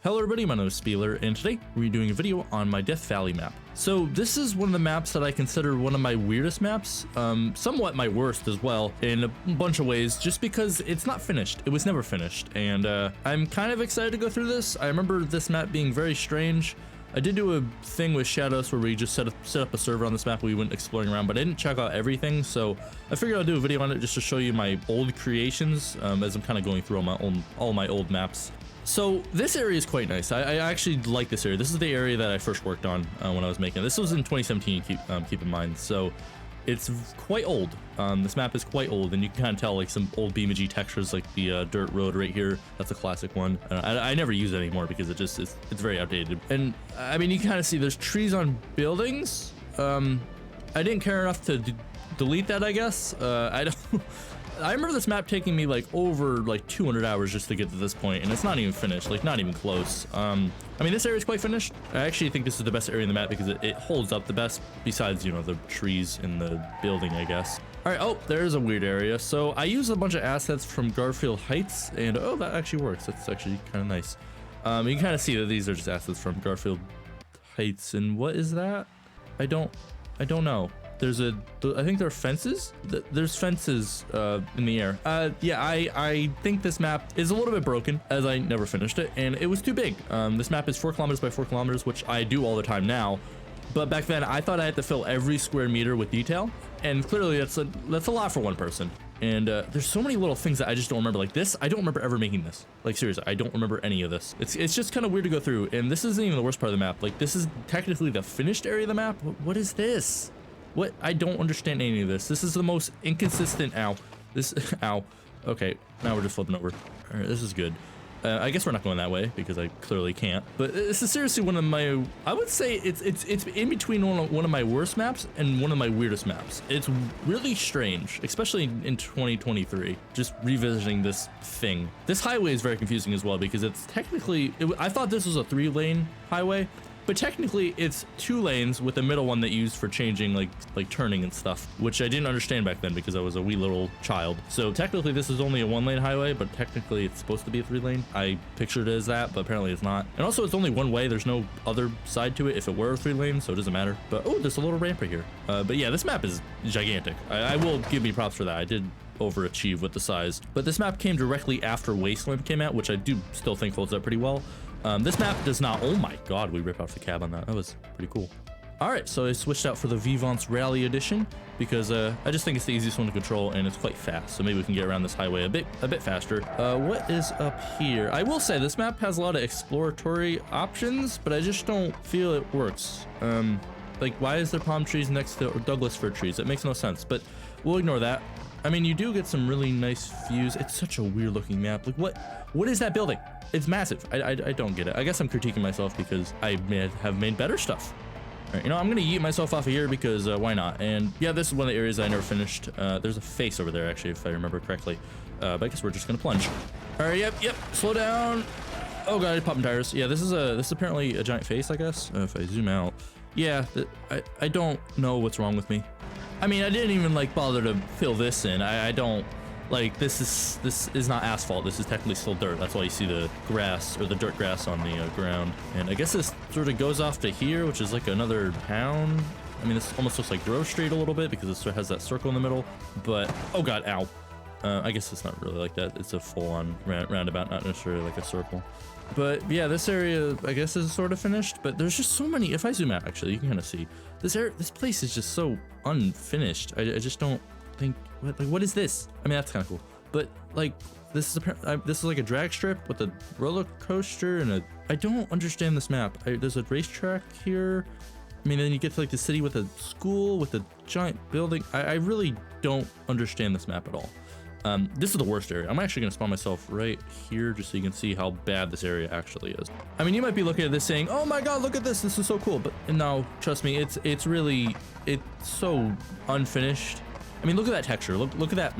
Hello everybody, my name is Spieler, and today we're doing a video on my Death Valley map. So this is one of the maps that I consider one of my weirdest maps, somewhat my worst as well, in a bunch of ways, just because it's not finished. It was never finished, and I'm kind of excited to go through this. I remember this map being very strange. I did do a thing with Shadows where we just set up a server on this map. We went exploring around, but I didn't check out everything, so I figured I'll do a video on it just to show you my old creations as I'm kind of going through all my old maps. So this area is quite nice. I actually like this area. This is the area that I first worked on when I was making it. This was in 2017, keep in mind. So it's quite old. This map is quite old, and you can kind of tell like some old BeamNG textures, like the dirt road right here. That's a classic one. I never use it anymore because it's very outdated. And I mean, you can kind of see there's trees on buildings. I didn't care enough to delete that, I guess. I remember this map taking me like over like 200 hours just to get to this point, and it's not even finished, like not even close. I mean, this area is quite finished. I actually think this is the best area in the map because it holds up the best, besides, you know, the trees in the building, I guess. All right, oh, there's a weird area. So I use a bunch of assets from Garfield Heights, and oh, that actually works. That's actually kind of nice. You can kind of see that these are just assets from Garfield Heights, and what is that? I don't know. I think there are fences. There's fences in the air. Yeah, I think this map is a little bit broken, as I never finished it, and it was too big. This map is 4 kilometers by 4 kilometers, which I do all the time now. But back then, I thought I had to fill every square meter with detail, and clearly that's a lot for one person. And there's so many little things that I just don't remember. Like this, I don't remember ever making this. Like seriously, I don't remember any of this. It's just kind of weird to go through, and this isn't even the worst part of the map. Like this is technically the finished area of the map. What is this? What? I don't understand any of this. This is the most inconsistent. Ow. Ow. Okay, now we're just flipping over. All right, this is good. I guess we're not going that way because I clearly can't. But this is seriously one of my. I would say it's in between one of my worst maps and one of my weirdest maps. It's really strange, especially in 2023. Just revisiting this thing. This highway is very confusing as well because it's technically. I thought this was a 3-lane highway. But technically it's 2 lanes with the middle one that you use for changing like turning and stuff, which I didn't understand back then because I was a wee little child. So technically this is only a 1-lane highway, but technically it's supposed to be a 3-lane. I pictured it as that, but apparently it's not. And also it's only one way. There's no other side to it if it were a 3-lane, so it doesn't matter. But oh, there's a little ramp right here. But yeah, this map is gigantic. I will give me props for that. I did overachieve with the size. But this map came directly after Wasteland came out, which I do still think holds up pretty well. This map does not. Oh my god, we ripped off the cab on that. That was pretty cool. All right, so I switched out for the Vivance Rally Edition because I just think it's the easiest one to control and it's quite fast. So maybe we can get around this highway a bit faster. What is up here? I will say this map has a lot of exploratory options, but I just don't feel it works. Like, why is there palm trees next to Douglas fir trees? It makes no sense, but we'll ignore that. I mean, you do get some really nice views. It's such a weird looking map. Like, what is that building? It's massive. I don't get it. I guess I'm critiquing myself because I have made better stuff. All right, you know, I'm gonna yeet myself off of here because why not? And yeah, this is one of the areas I never finished. There's a face over there, actually, if I remember correctly. But I guess we're just gonna plunge. All right, yep, slow down. Oh god, I'm popping tires. Yeah, this is apparently a giant face, I guess. If I zoom out, yeah, I don't know what's wrong with me. I mean, I didn't even like bother to fill this in. I don't like this is not asphalt. This is technically still dirt. That's why you see the grass or the dirt grass on the ground. And I guess this sort of goes off to here, which is like another town. I mean, this almost looks like Grove Street a little bit because it sort of has that circle in the middle. But oh god, ow. I guess it's not really like that. It's a full-on roundabout, not necessarily like a circle. But yeah, this area I guess is sort of finished, but there's just so many. If I zoom out, actually, you can kind of see this place is just so unfinished. I just don't think what is this? I mean, that's kind of cool, but like this is like a drag strip with a roller coaster and I don't understand this map. There's a racetrack here. I mean, then you get to like the city with a school with a giant building. I really don't understand this map at all. This is the worst area. I'm actually gonna spawn myself right here just so you can see how bad this area actually is. I mean, you might be looking at this saying, oh my god, look at this is so cool, but no, trust me, it's so unfinished. I mean, look at that texture. Look at that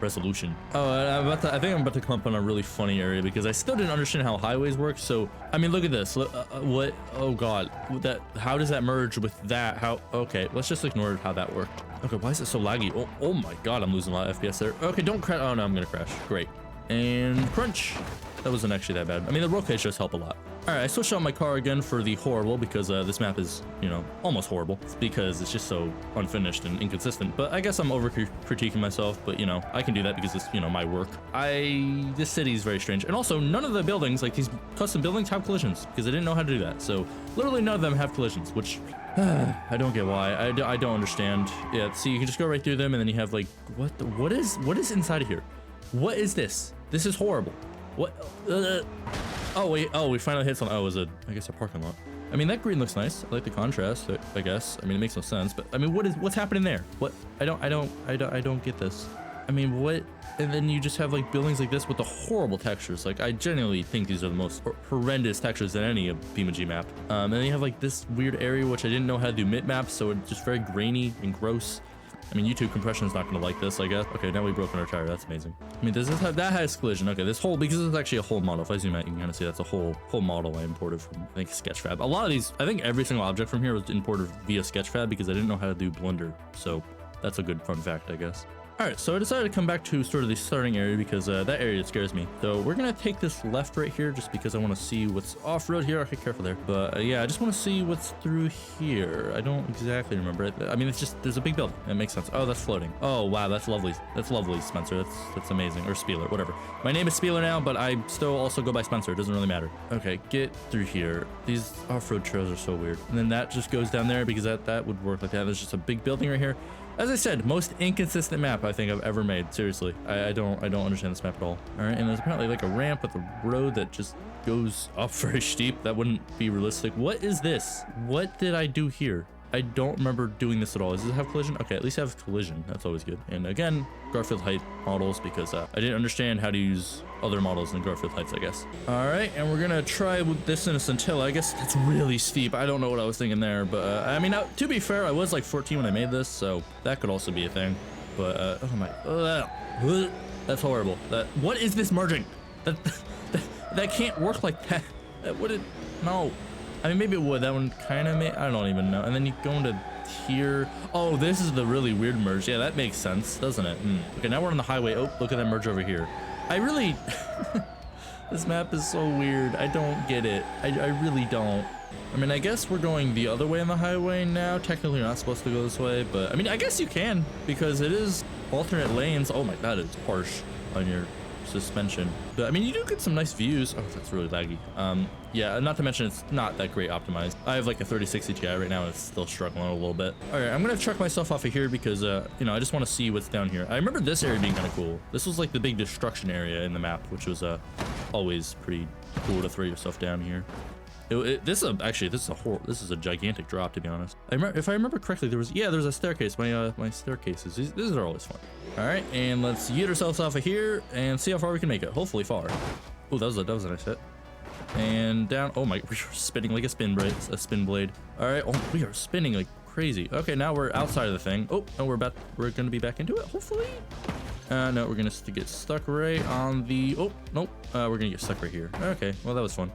resolution. Oh, I think I'm about to come up on a really funny area because I still didn't understand how highways work. So, I mean, look at this. What? Oh God, how does that merge with that? How? Okay, let's just ignore how that worked. Okay, why is it so laggy? Oh my God, I'm losing a lot of FPS there. Okay, don't crash. Oh no, I'm gonna crash. Great. And crunch. That wasn't actually that bad. I mean, the roll cage does help a lot. All right, I switched out my car again for the horrible because this map is, you know, almost horrible. It's because it's just so unfinished and inconsistent. But I guess I'm over critiquing myself, but you know, I can do that because it's, you know, my work. This city is very strange. And also none of the buildings, like these custom buildings, have collisions because I didn't know how to do that. So literally none of them have collisions, which I don't get why. I don't understand. Yeah, see, you can just go right through them and then you have like, what is inside of here? What is this? This is horrible. What? Oh wait, oh, we finally hit something. Oh, I guess a parking lot. I mean, that green looks nice. I like the contrast, I guess. I mean, it makes no sense, but I mean, what's happening there? What? I don't get this. I mean, what? And then you just have like buildings like this with the horrible textures. Like, I genuinely think these are the most horrendous textures in any BeamNG map. And then you have like this weird area, which I didn't know how to do mid maps, so it's just very grainy and gross. I mean, YouTube compression is not going to like this, I guess. Okay, now we broke our tire. That's amazing. I mean, that has collision. Okay, this whole, because this is actually a whole model. If I zoom out, you can kind of see that's a whole model I imported from, I think, Sketchfab. A lot of these, I think every single object from here was imported via Sketchfab because I didn't know how to do Blender. So that's a good fun fact, I guess. All right, so I decided to come back to sort of the starting area because that area scares me. So we're gonna take this left right here just because I want to see what's off-road here. Okay, careful there. But yeah, I just want to see what's through here. I don't exactly remember it. I mean, it's just, there's a big building. It makes sense. Oh, that's floating. Oh, wow, that's lovely. That's lovely, Spencer. That's amazing. Or Spieler, whatever. My name is Spieler now, but I still also go by Spencer. It doesn't really matter. Okay, get through here. These off-road trails are so weird. And then that just goes down there because that would work like that. There's just a big building right here. As I said, most inconsistent map I think I've ever made. Seriously, I don't understand this map at all. All right, and there's apparently like a ramp with a road that just goes up very steep. That wouldn't be realistic. What is this? What did I do here? I don't remember doing this at all. Does it have collision? Okay, at least I have collision. That's always good. And again, Garfield height models because I didn't understand how to use other models in Garfield heights, I guess. All right, and we're gonna try with this in a scintilla. I guess that's really steep. I don't know what I was thinking there, but I mean, to be fair, I was like 14 when I made this, so that could also be a thing. But oh my, that's horrible. What is this merging? That can't work like that. That wouldn't. No. I mean, maybe it would. That one kind of I don't even know. And then you go into here. Oh, this is the really weird merge. Yeah, that makes sense, doesn't it? Okay, now we're on the highway. Oh, look at that merge over here. I really... This map is so weird. I don't get it. I really don't. I mean, I guess we're going the other way on the highway now. Technically, you're not supposed to go this way, but I mean, I guess you can because it is alternate lanes. Oh my, that is harsh on your suspension. But I mean, you do get some nice views. Oh, that's really laggy. Yeah, not to mention it's not that great optimized. I have like a 3060 Ti right now and it's still struggling a little bit. All right, I'm gonna truck myself off of here because you know, I just want to see what's down here. I remember this area being kind of cool. This was like the big destruction area in the map, which was always pretty cool to throw yourself down here. This is a gigantic drop, to be honest. If I remember correctly, there's a staircase. My staircases. These are always fun. All right, and let's yeet ourselves off of here and see how far we can make it. Hopefully far. Oh, that was a nice hit. And down. Oh my, we're spinning like a spin blade. All right. Oh, we are spinning like crazy. Okay, now we're outside of the thing. Oh, no, we're gonna be back into it. Hopefully. No, we're gonna get stuck right on the. Oh, nope. We're gonna get stuck right here. Okay. Well, that was fun.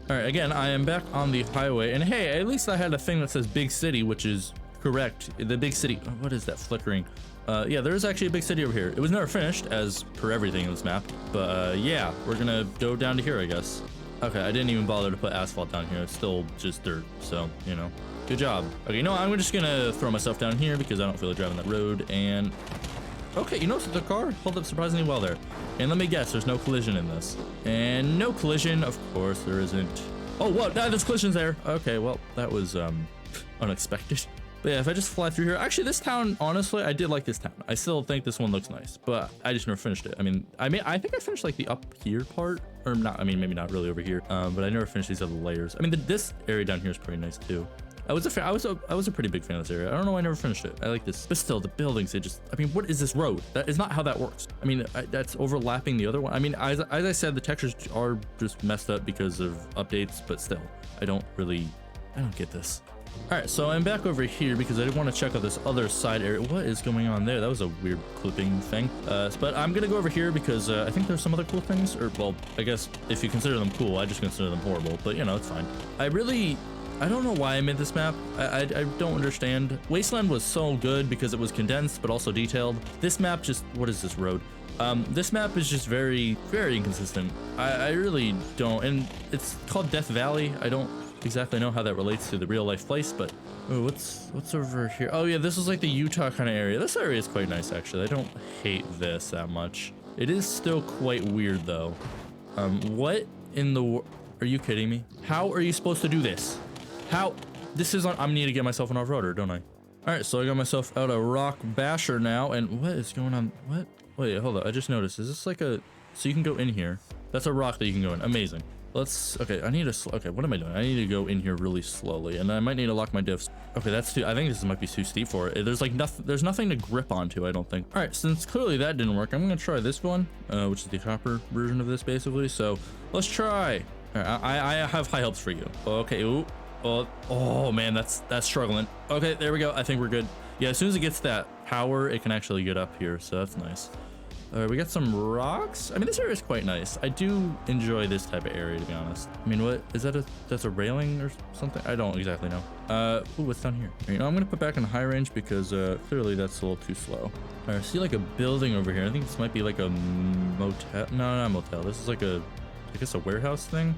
All right, again, I am back on the highway, and hey, at least I had a thing that says big city, which is correct. The big city. Oh, what is that flickering? Yeah, there is actually a big city over here. It was never finished, as per everything in this map, but yeah, we're gonna go down to here, I guess. Okay, I didn't even bother to put asphalt down here. It's still just dirt, so, you know, good job. Okay, you know what? I'm just gonna throw myself down here because I don't feel like driving that road, and... Okay, you know, the car held up surprisingly well there. And let me guess, there's no collision in this. And no collision, of course there isn't. Oh, what? No, there's collisions there. Okay, well, that was unexpected. But yeah, if I just fly through here, actually this town, honestly, I did like this town. I still think this one looks nice, but I just never finished it. I mean, I think I finished like the up here part, or not. I mean, maybe not really over here, but I never finished these other layers. I mean, this area down here is pretty nice too. I was a pretty big fan of this area. I don't know why I never finished it. I like this, but still, the buildings. I mean, what is this road? That is not how that works. I mean, that's overlapping the other one. I mean, as I said, the textures are just messed up because of updates, but still, I don't get this. All right, so I'm back over here because I did want to check out this other side area. What is going on there? That was a weird clipping thing. But I'm gonna go over here because I think there's some other cool things. Or, well, I guess if you consider them cool, I just consider them horrible. But you know, it's fine. I don't know why I made this map. I don't understand. Wasteland was so good because it was condensed, but also detailed. This map just, what is this road? This map is just very, very inconsistent. I really don't, and it's called Death Valley. I don't exactly know how that relates to the real life place, but oh, what's over here? Oh yeah, this is like the Utah kind of area. This area is quite nice actually. I don't hate this that much. It is still quite weird though. What in the are you kidding me? How are you supposed to do this? How? This is on. I need to get myself an off-roader, don't I? All right, so I got myself out a rock basher now, and what is going on? What? Wait, hold up. I just noticed. Is this like a? So you can go in here. That's a rock that you can go in. Amazing. Let's. Okay, I need to. Okay, what am I doing? I need to go in here really slowly, and I might need to lock my diffs. Okay, that's too. I think this might be too steep for it. There's like nothing. There's nothing to grip onto. I don't think. All right, since clearly that didn't work, I'm gonna try this one, which is the copper version of this basically. So let's try. All right, I have high hopes for you. Okay. Ooh. Oh man, that's struggling. Okay, there we go. I think we're good. Yeah, as soon as it gets that power, it can actually get up here, so that's nice. All right, we got some rocks. I mean, this area is quite nice. I do enjoy this type of area, to be honest. I mean, what is that? That's a railing or something? I don't exactly know. Ooh, what's down here? You know, I'm gonna put back in high range because clearly that's a little too slow. All right, I see like a building over here. I think this might be like a motel. No, not a motel. This is like a, I guess a warehouse thing.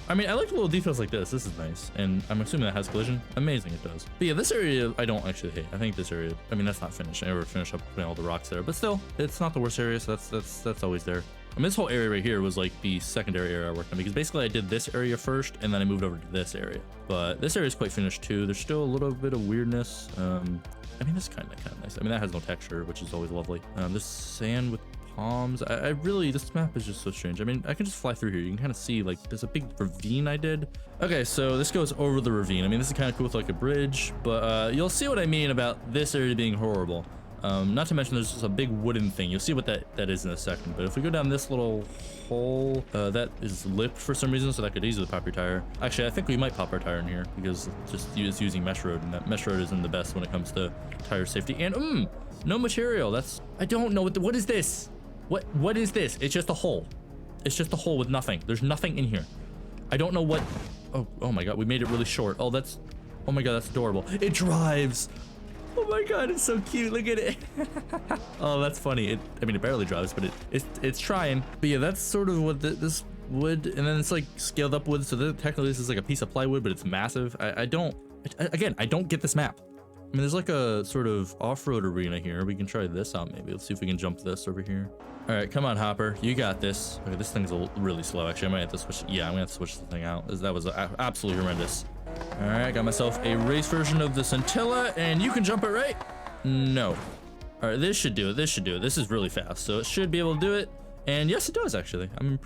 I mean, I like the little details like this. This is nice. And I'm assuming that has collision. Amazing, it does. But yeah, this area, I don't actually hate. I think this area, I mean, that's not finished. I never finished up putting all the rocks there. But still, it's not the worst area, so that's always there. I mean, this whole area right here was like the secondary area I worked on. Because basically I did this area first, and then I moved over to this area. But this area is quite finished too. There's still a little bit of weirdness. I mean, this is kind of nice. I mean, that has no texture, which is always lovely. This sand with palms. I really, this map is just so strange. I mean, I can just fly through here. You can kind of see like there's a big ravine I did. Okay, so this goes over the ravine. I mean, this is kind of cool with like a bridge, but you'll see what I mean about this area being horrible. Not to mention there's just a big wooden thing. You'll see what that is in a second. But if we go down this little hole, that is lipped for some reason, so that could easily pop your tire. Actually, I think we might pop our tire in here because it's using mesh road, and that mesh road isn't the best when it comes to tire safety. And no material. That's, I don't know what is this? What is this? It's just a hole. It's just a hole with nothing. There's nothing in here. I don't know what. Oh my god, we made it really short. Oh my god, that's adorable. It drives. Oh my god, it's so cute. Look at it. Oh, that's funny. I mean, it barely drives, but it's trying. But yeah, that's sort of what this wood, and then it's like scaled up wood. So technically this is like a piece of plywood, but it's massive. I don't get this map. I mean, there's like a sort of off-road arena here. We can try this out maybe. Let's see if we can jump this over here. All right, come on, Hopper. You got this. Okay, this thing's really slow. Actually, I might have to switch. Yeah, I'm gonna have to switch the thing out. That was absolutely horrendous. All right, I got myself a race version of the Scintilla, and you can jump it, right? No. All right, this should do it. This should do it. This is really fast, so it should be able to do it. And yes, it does actually. I'm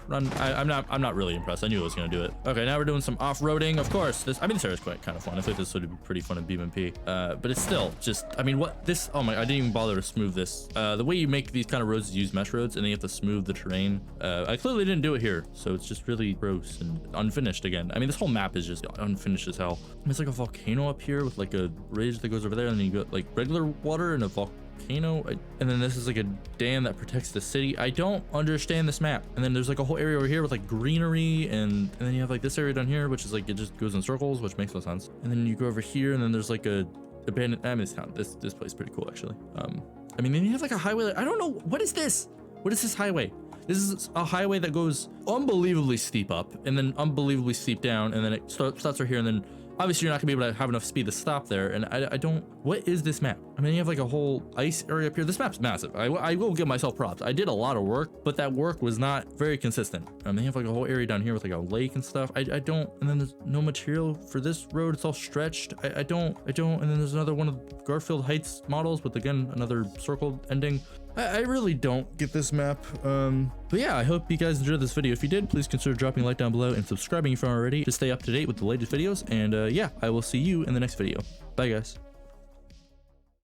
not really impressed. I knew it was gonna do it. Okay, now we're doing some off-roading. Of course, this area is quite kind of fun. I think this would be pretty fun in BeamNG. But it's still just, I mean, what this? Oh my! I didn't even bother to smooth this. The way you make these kind of roads is use mesh roads, and then you have to smooth the terrain. I clearly didn't do it here, so it's just really gross and unfinished again. I mean, this whole map is just unfinished as hell. There's like a volcano up here with like a ridge that goes over there, and then you got like regular water and a volcano, and then this is like a dam that protects the city. I don't understand this map. And then there's like a whole area over here with like greenery, and then you have like this area down here, which is like it just goes in circles, which makes no sense. And then you go over here, and then there's like a abandoned. I mean, this place is pretty cool actually. I mean, then you have like a highway. I don't know, what is this? What is this highway? This is a highway that goes unbelievably steep up, and then unbelievably steep down, and then it starts right here, and then obviously you're not gonna be able to have enough speed to stop there. And I don't, what is this map? I mean, you have like a whole ice area up here. This map's massive. I will give myself props. I did a lot of work, but that work was not very consistent. They have like a whole area down here with like a lake and stuff. I don't, and then there's no material for this road. It's all stretched. I don't, and then there's another one of Garfield Heights models with, again, another circled ending. I really don't get this map. But yeah, I hope you guys enjoyed this video. If you did, please consider dropping a like down below and subscribing if you aren't already to stay up to date with the latest videos. And yeah, I will see you in the next video. Bye guys.